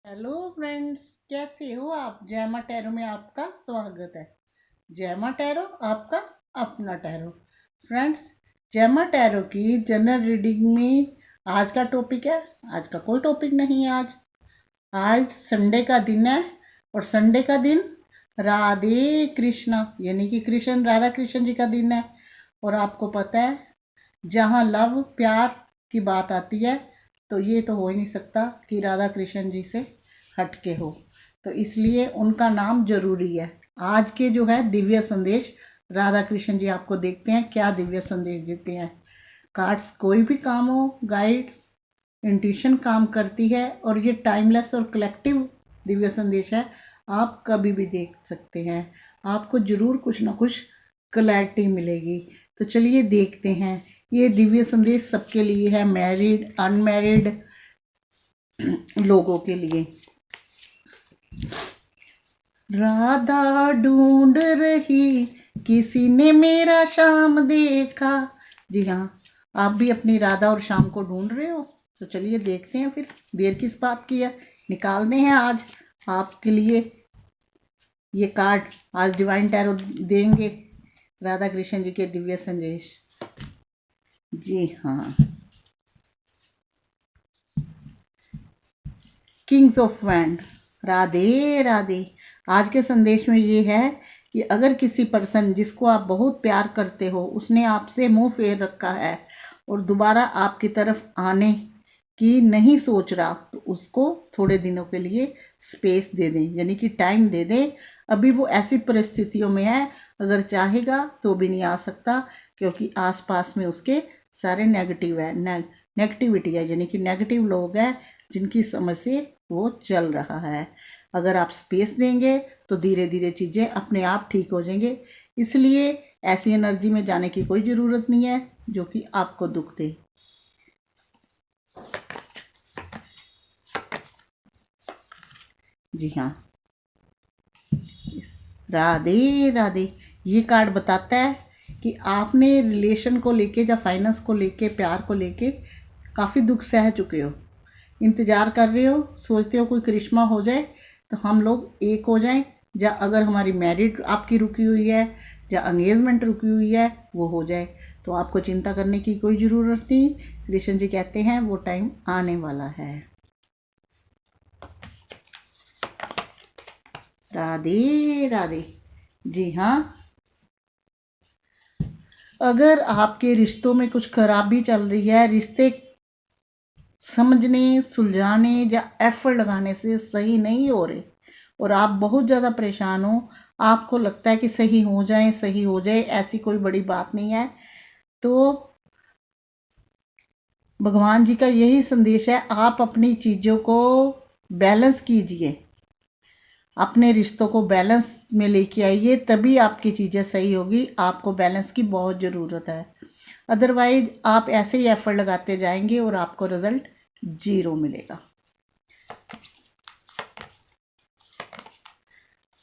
Hello friends, कैसे हो आप। जयमा टैरो में आपका स्वागत है। जयमा टैरो आपका अपना टैरो। फ्रेंड्स, जयमा टैरो की जनरल रीडिंग में आज का टॉपिक है। आज का कोई टॉपिक नहीं है। आज संडे का दिन है और संडे का दिन राधे कृष्णा यानी कि कृष्ण राधा कृष्ण जी का दिन है। और आपको पता है, जहाँ लव प्यार की बात आती है तो ये तो हो ही नहीं सकता कि राधा कृष्ण जी से हटके हो, तो इसलिए उनका नाम जरूरी है। आज के जो है दिव्य संदेश राधा कृष्ण जी आपको देखते हैं क्या दिव्य संदेश देते हैं। कार्ड्स कोई भी काम हो, गाइड्स इंट्यूशन काम करती है और ये टाइमलेस और कलेक्टिव दिव्य संदेश है। आप कभी भी देख सकते हैं, आपको जरूर कुछ ना कुछ क्लैरिटी मिलेगी। तो चलिए देखते हैं। ये दिव्य संदेश सबके लिए है, मैरिड अनमैरिड लोगों के लिए। राधा ढूंढ रही, किसी ने मेरा श्याम देखा। जी हाँ, आप भी अपनी राधा और श्याम को ढूंढ रहे हो। तो चलिए देखते हैं, फिर देर किस बात की है। निकालने हैं आज आपके लिए ये कार्ड। आज डिवाइन टैरो देंगे राधा कृष्ण जी के दिव्य संदेश। जी हाँ, Kings of wand. Radhe Radhe. आज के संदेश में ये है कि अगर किसी पर्सन जिसको आप बहुत प्यार करते हो उसने आपसे मुंह फेर रखा है और दोबारा आपकी तरफ आने की नहीं सोच रहा, तो उसको थोड़े दिनों के लिए स्पेस दे दें, यानी कि टाइम दे दें। अभी वो ऐसी परिस्थितियों में है, अगर चाहेगा तो भी नहीं आ सकता, क्योंकि आसपास में उसके सारे नेगेटिव है, नेगेटिविटी है, यानी कि नेगेटिव लोग हैं जिनकी समझ से वो चल रहा है। अगर आप स्पेस देंगे तो धीरे धीरे चीज़ें अपने आप ठीक हो जाएंगे। इसलिए ऐसी एनर्जी में जाने की कोई ज़रूरत नहीं है जो कि आपको दुख दे। जी हाँ, राधे राधे। ये कार्ड बताता है कि आपने रिलेशन को लेके या फाइनेंस को लेके, प्यार को लेके काफ़ी दुख सह चुके हो, इंतज़ार कर रहे हो, सोचते हो कोई करिश्मा हो जाए तो हम लोग एक हो जाएं, या अगर हमारी मैरिड आपकी रुकी हुई है या एंगेजमेंट रुकी हुई है वो हो जाए। तो आपको चिंता करने की कोई ज़रूरत नहीं। कृष्ण जी कहते हैं वो टाइम आने वाला है। राधे राधे। जी हाँ, अगर आपके रिश्तों में कुछ खराबी चल रही है, रिश्ते समझने सुलझाने या एफर्ट लगाने से सही नहीं हो रहे और आप बहुत ज़्यादा परेशान हो, आपको लगता है कि सही हो जाए सही हो जाए, ऐसी कोई बड़ी बात नहीं है, तो भगवान जी का यही संदेश है, आप अपनी चीज़ों को बैलेंस कीजिए, अपने रिश्तों को बैलेंस में लेके आइए, तभी आपकी चीज़ें सही होगी। आपको बैलेंस की बहुत ज़रूरत है, अदरवाइज आप ऐसे ही एफर्ट लगाते जाएंगे और आपको रिजल्ट जीरो मिलेगा।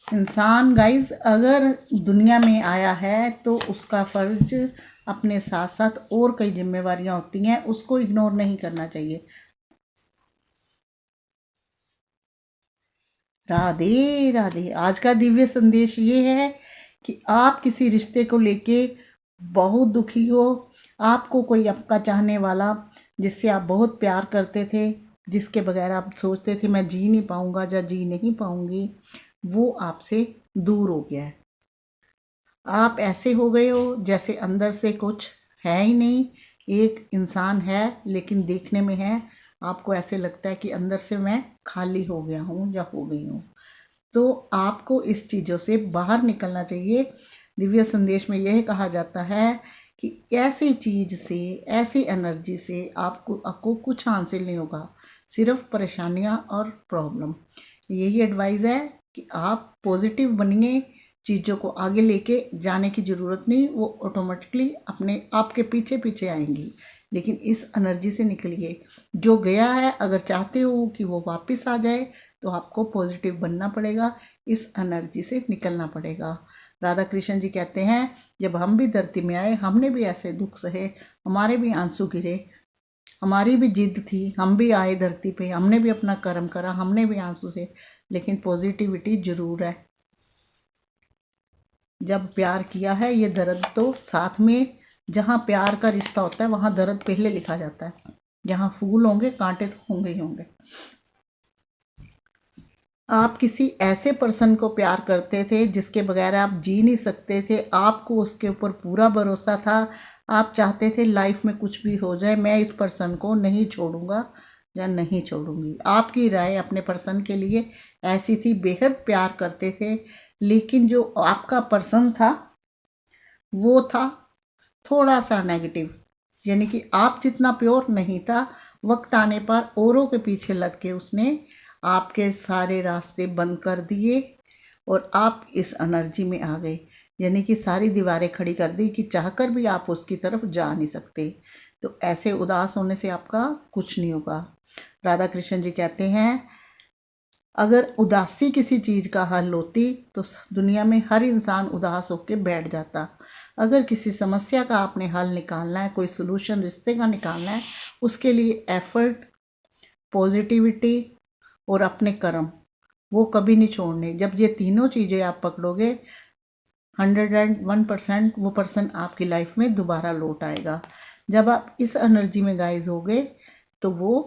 इंसान गाइस अगर दुनिया में आया है तो उसका फ़र्ज अपने साथ साथ और कई जिम्मेवारियां होती हैं, उसको इग्नोर नहीं करना चाहिए। राधे राधे। आज का दिव्य संदेश ये है कि आप किसी रिश्ते को लेके बहुत दुखी हो, आपको कोई आपका चाहने वाला जिससे आप बहुत प्यार करते थे, जिसके बगैर आप सोचते थे मैं जी नहीं पाऊंगा या जी नहीं पाऊंगी, वो आपसे दूर हो गया है। आप ऐसे हो गए हो जैसे अंदर से कुछ है ही नहीं। एक इंसान है लेकिन देखने में है, आपको ऐसे लगता है कि अंदर से मैं खाली हो गया हूँ या हो गई हूँ। तो आपको इस चीज़ों से बाहर निकलना चाहिए। दिव्य संदेश में यह कहा जाता है कि ऐसी चीज़ से, ऐसी एनर्जी से आपको कुछ हासिल नहीं होगा, सिर्फ परेशानियाँ और प्रॉब्लम। यही एडवाइस है कि आप पॉजिटिव बनिए, चीज़ों को आगे लेके जाने की ज़रूरत नहीं, वो ऑटोमेटिकली अपने आपके पीछे पीछे आएंगी। लेकिन इस एनर्जी से निकलिए। जो गया है अगर चाहते हो कि वो वापस आ जाए तो आपको पॉजिटिव बनना पड़ेगा, इस एनर्जी से निकलना पड़ेगा। राधा कृष्ण जी कहते हैं जब हम भी धरती में आए हमने भी ऐसे दुख सहे, हमारे भी आंसू गिरे, हमारी भी जिद थी, हम भी आए धरती पे, हमने भी अपना कर्म करा, हमने भी आंसू से, लेकिन पॉजिटिविटी जरूर है। जब प्यार किया है, ये दर्द तो साथ में, जहाँ प्यार का रिश्ता होता है वहाँ दर्द पहले लिखा जाता है। जहाँ फूल होंगे कांटे तो होंगे ही होंगे। आप किसी ऐसे पर्सन को प्यार करते थे जिसके बगैर आप जी नहीं सकते थे, आपको उसके ऊपर पूरा भरोसा था, आप चाहते थे लाइफ में कुछ भी हो जाए मैं इस पर्सन को नहीं छोड़ूंगा या नहीं छोड़ूंगी। आपकी राय अपने पर्सन के लिए ऐसी थी, बेहद प्यार करते थे, लेकिन जो आपका पर्सन था वो था थोड़ा सा नेगेटिव, यानी कि आप जितना प्योर नहीं था। वक्त आने पर औरों के पीछे लग के उसने आपके सारे रास्ते बंद कर दिए और आप इस एनर्जी में आ गए, यानी कि सारी दीवारें खड़ी कर दी कि चाहकर भी आप उसकी तरफ जा नहीं सकते। तो ऐसे उदास होने से आपका कुछ नहीं होगा। राधा कृष्ण जी कहते हैं, अगर उदासी किसी चीज़ का हल होती तो दुनिया में हर इंसान उदास होकर बैठ जाता। अगर किसी समस्या का आपने हल निकालना है, कोई सोल्यूशन रिश्ते का निकालना है, उसके लिए एफर्ट, पॉजिटिविटी और अपने कर्म, वो कभी नहीं छोड़ने। जब ये तीनों चीज़ें आप पकड़ोगे, 101% वो पर्सन आपकी लाइफ में दोबारा लौट आएगा। जब आप इस एनर्जी में गाइज होगे तो वो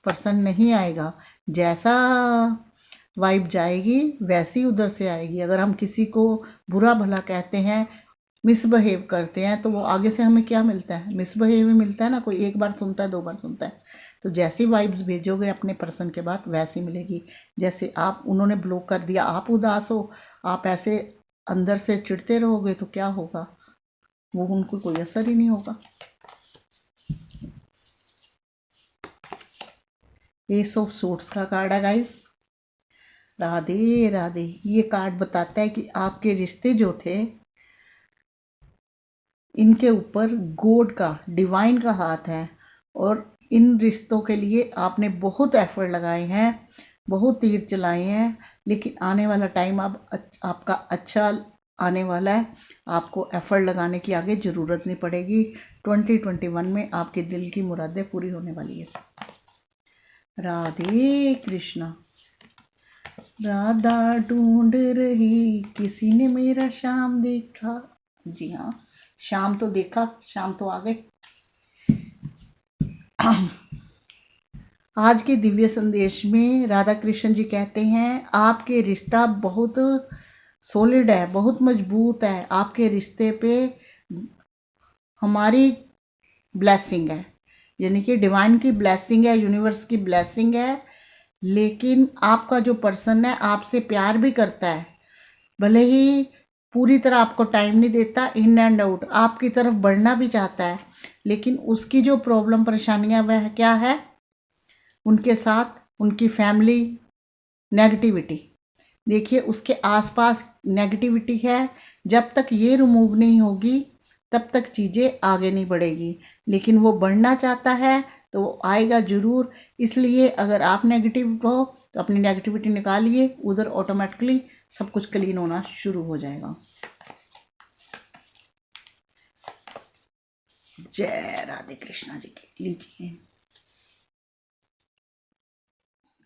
पर्सन नहीं आएगा। जैसा वाइब जाएगी वैसी उधर से आएगी। अगर हम किसी को बुरा भला कहते हैं, मिसबिहेव करते हैं, तो वो आगे से हमें क्या मिलता है? मिसबिहेव ही मिलता है ना। कोई एक बार सुनता है, दो बार सुनता है। तो जैसी वाइब्स भेजोगे अपने पर्सन के बाद वैसी मिलेगी। जैसे आप, उन्होंने ब्लॉक कर दिया, आप उदास हो, आप ऐसे अंदर से चिढ़ते रहोगे तो क्या होगा? वो उनको कोई असर ही नहीं होगा। एस ऑफ सूट्स का कार्ड है गाइस। राधे राधे। ये कार्ड बताता है कि आपके रिश्ते जो थे, इनके ऊपर गॉड का, डिवाइन का हाथ है, और इन रिश्तों के लिए आपने बहुत एफर्ट लगाए हैं, बहुत तीर चलाए हैं, लेकिन आने वाला टाइम अब आपका अच्छा आने वाला है। आपको एफर्ट लगाने की आगे ज़रूरत नहीं पड़ेगी। 2021 में आपके दिल की मुरादें पूरी होने वाली है। राधे कृष्णा। राधा ढूंढ रही, किसी ने मेरा श्याम देखा। जी हाँ, शाम तो देखा, शाम तो आ गए। आज के दिव्य संदेश में राधा कृष्ण जी कहते हैं, आपके रिश्ता बहुत सॉलिड है, बहुत मजबूत है। आपके रिश्ते पे हमारी ब्लेसिंग है, यानी कि डिवाइन की ब्लेसिंग है, यूनिवर्स की ब्लेसिंग है। लेकिन आपका जो पर्सन है आपसे प्यार भी करता है, भले ही पूरी तरह आपको टाइम नहीं देता, इन एंड आउट आपकी तरफ बढ़ना भी चाहता है, लेकिन उसकी जो प्रॉब्लम परेशानियां वह क्या है? उनके साथ उनकी फैमिली, नेगेटिविटी। देखिए, उसके आसपास नेगेटिविटी है। जब तक ये रिमूव नहीं होगी तब तक चीज़ें आगे नहीं बढ़ेगी, लेकिन वो बढ़ना चाहता है तो वो आएगा ज़रूर। इसलिए अगर आप नेगेटिव हो तो अपनी नेगेटिविटी निकालिए, उधर ऑटोमेटिकली सब कुछ क्लीन होना शुरू हो जाएगा। जय राधे कृष्णा जी की। लीजिए।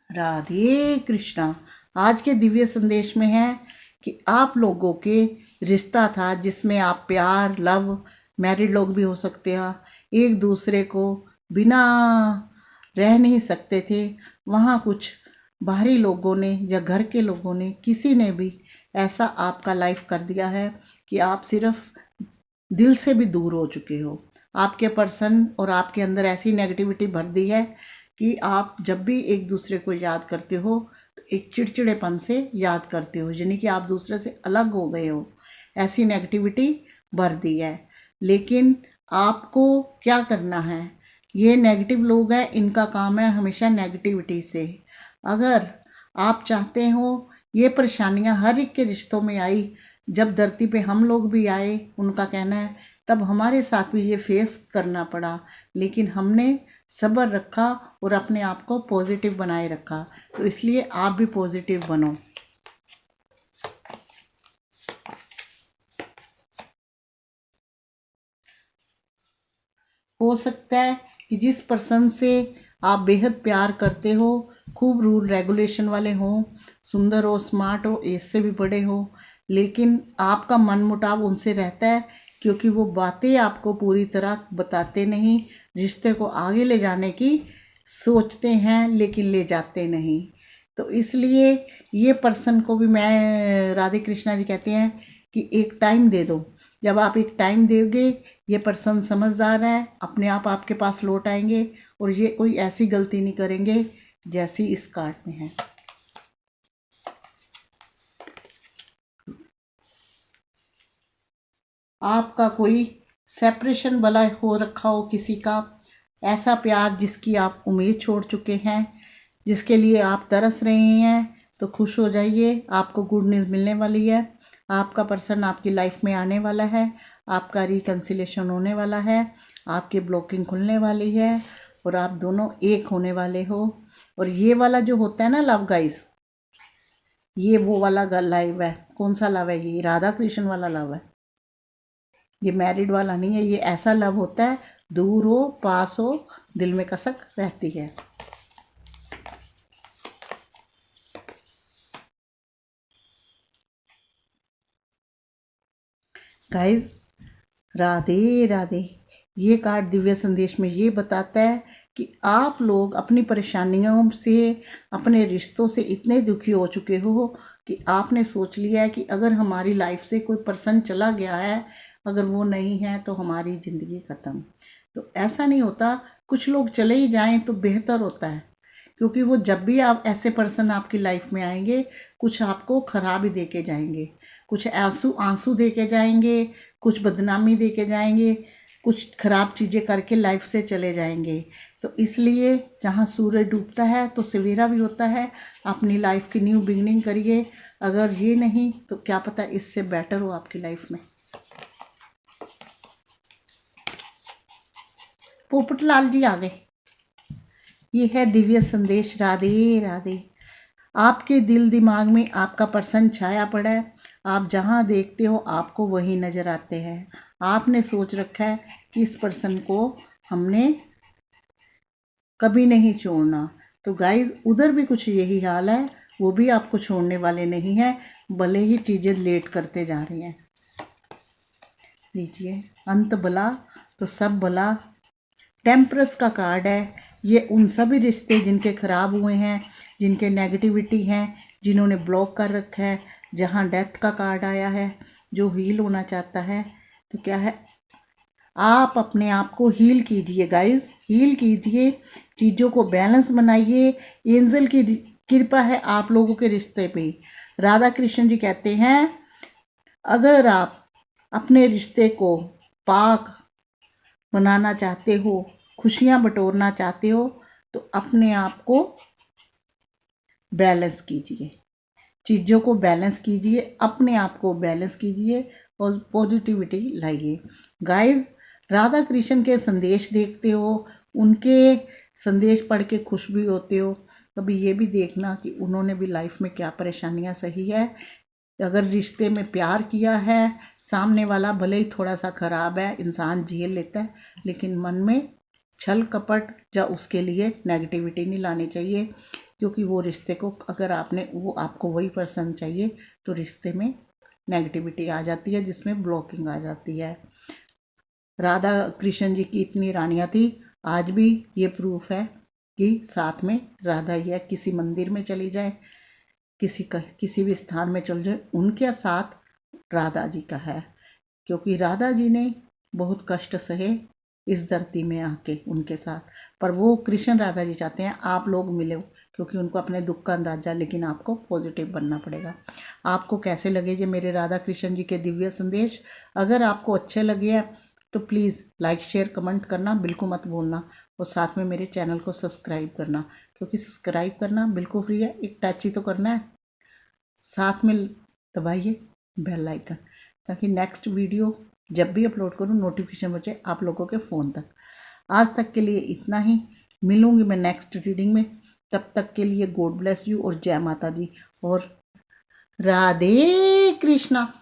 राधे कृष्णा। आज के दिव्य संदेश में है कि आप लोगों के रिश्ता था जिसमें आप प्यार, लव, मैरिड लोग भी हो सकते हैं, एक दूसरे को बिना रह नहीं सकते थे। वहाँ कुछ बाहरी लोगों ने या घर के लोगों ने, किसी ने भी ऐसा आपका लाइफ कर दिया है कि आप सिर्फ दिल से भी दूर हो चुके हो। आपके पर्सन और आपके अंदर ऐसी नेगेटिविटी भर दी है कि आप जब भी एक दूसरे को याद करते हो तो एक चिड़चिड़ेपन से याद करते हो, यानी कि आप दूसरे से अलग हो गए हो। ऐसी नेगेटिविटी भर दी है। लेकिन आपको क्या करना है? ये नेगेटिव लोग हैं, इनका काम है हमेशा नेगेटिविटी से। अगर आप चाहते हो, ये परेशानियां हर एक के रिश्तों में आई, जब धरती पे हम लोग भी आए, उनका कहना है तब हमारे साथ भी ये फेस करना पड़ा, लेकिन हमने सब्र रखा और अपने आप को पॉजिटिव बनाए रखा। तो इसलिए आप भी पॉजिटिव बनो। हो सकता है कि जिस पर्सन से आप बेहद प्यार करते हो, खूब रूल रेगुलेशन वाले हों, सुंदर हो, स्मार्ट हो, एज से भी बड़े हो, लेकिन आपका मन मुटाव उनसे रहता है क्योंकि वो बातें आपको पूरी तरह बताते नहीं, रिश्ते को आगे ले जाने की सोचते हैं लेकिन ले जाते नहीं। तो इसलिए ये पर्सन को भी मैं राधे कृष्णा जी कहते हैं कि एक टाइम दे दो। जब आप एक टाइम दोगे, ये पर्सन समझदार है, अपने आप आपके पास लौट आएंगे और ये कोई ऐसी गलती नहीं करेंगे जैसी इस कार्ड में है। आपका कोई सेपरेशन वाला हो रखा हो किसी का, ऐसा प्यार जिसकी आप उम्मीद छोड़ चुके हैं, जिसके लिए आप तरस रहे हैं, तो खुश हो जाइए, आपको गुड न्यूज़ मिलने वाली है। आपका पर्सन आपकी लाइफ में आने वाला है, आपका रिकन्सिलेशन होने वाला है, आपकी ब्लॉकिंग खुलने वाली है और आप दोनों एक होने वाले हो। और ये वाला जो होता है ना लव गाइस, ये वो वाला लव है। कौन सा लव है? ये राधा कृष्ण वाला लव है, ये मैरिड वाला नहीं है। ये ऐसा लव होता है, दूर हो पास हो, दिल में कसक रहती है। गाइस, राधे राधे। ये कार्ड दिव्य संदेश में ये बताता है कि आप लोग अपनी परेशानियों से, अपने रिश्तों से इतने दुखी हो चुके हो कि आपने सोच लिया है कि अगर हमारी लाइफ से कोई पर्सन चला गया है, अगर वो नहीं है तो हमारी ज़िंदगी ख़त्म। तो ऐसा नहीं होता, कुछ लोग चले ही जाएं तो बेहतर होता है, क्योंकि वो जब भी आप ऐसे पर्सन आपकी लाइफ में आएंगे, कुछ आपको खराब ही दे के जाएंगे, कुछ आंसू आंसू दे के जाएंगे, कुछ बदनामी दे के जाएंगे, कुछ खराब चीज़ें करके लाइफ से चले जाएंगे। तो इसलिए जहाँ सूरज डूबता है तो सवेरा भी होता है। अपनी लाइफ की न्यू बिगनिंग करिए। अगर ये नहीं तो क्या पता इससे बेटर हो आपकी लाइफ में। पोपटलाल जी आ गए। ये है दिव्य संदेश। राधे राधे। आपके दिल दिमाग में आपका पर्सन छाया पड़ा है। आप जहाँ देखते हो आपको वही नज़र आते हैं। आपने सोच रखा है कि इस पर्सन को हमने कभी नहीं छोड़ना। तो गाइस, उधर भी कुछ यही हाल है, वो भी आपको छोड़ने वाले नहीं है, भले ही चीज़ें लेट करते जा रही हैं। लीजिए, अंत भला तो सब भला। टेम्परस का कार्ड है। ये उन सभी रिश्ते जिनके ख़राब हुए हैं, जिनके नेगेटिविटी हैं, जिन्होंने ब्लॉक कर रखा है, जहाँ डेथ का कार्ड आया है, जो हील होना चाहता है। तो क्या है, आप अपने आप को हील कीजिए गाइस, हील कीजिए, चीज़ों को बैलेंस बनाइए। एंजल की कृपा है आप लोगों के रिश्ते पे। राधा कृष्ण जी कहते हैं, अगर आप अपने रिश्ते को पाक बनाना चाहते हो, खुशियाँ बटोरना चाहते हो, तो अपने आप को बैलेंस कीजिए, चीज़ों को बैलेंस कीजिए, अपने आप को बैलेंस कीजिए और पॉजिटिविटी लाइए। गाइस, राधा कृष्ण के संदेश देखते हो, उनके संदेश पढ़ के खुश भी होते हो, कभी ये भी देखना कि उन्होंने भी लाइफ में क्या परेशानियां सही है। अगर रिश्ते में प्यार किया है, सामने वाला भले ही थोड़ा सा ख़राब है, इंसान झेल लेता है, लेकिन मन में छल कपट या उसके लिए नेगेटिविटी नहीं लानी चाहिए, क्योंकि वो रिश्ते को, अगर वो आपको वही पर्सन चाहिए तो रिश्ते में नेगेटिविटी आ जाती है, जिसमें ब्लॉकिंग आ जाती है। राधा कृष्ण जी की इतनी रानियाँ थी, आज भी ये प्रूफ है कि साथ में राधा ही है। किसी मंदिर में चली जाए, किसी भी स्थान में चल जाए, उनके साथ राधा जी का है, क्योंकि राधा जी ने बहुत कष्ट सहे इस धरती में आके उनके साथ। पर वो कृष्ण राधा जी चाहते हैं आप लोग मिले, क्योंकि उनको अपने दुख का अंदाज़ा, लेकिन आपको पॉजिटिव बनना पड़ेगा। आपको कैसे लगे ये मेरे राधा कृष्ण जी के दिव्य संदेश? अगर आपको अच्छे लगे हैं तो प्लीज़ लाइक शेयर कमेंट करना बिल्कुल मत भूलना, और साथ में मेरे चैनल को सब्सक्राइब करना, क्योंकि सब्सक्राइब करना बिल्कुल फ्री है, एक टच ही तो करना है। साथ में दबाइए बेल आइकन, ताकि नेक्स्ट वीडियो जब भी अपलोड करूँ नोटिफिकेशन बचे आप लोगों के फ़ोन तक। आज तक के लिए इतना ही, मिलूँगी मैं नेक्स्ट रीडिंग में। तब तक के लिए गॉड ब्लेस यू और जय माता दी और राधे कृष्णा।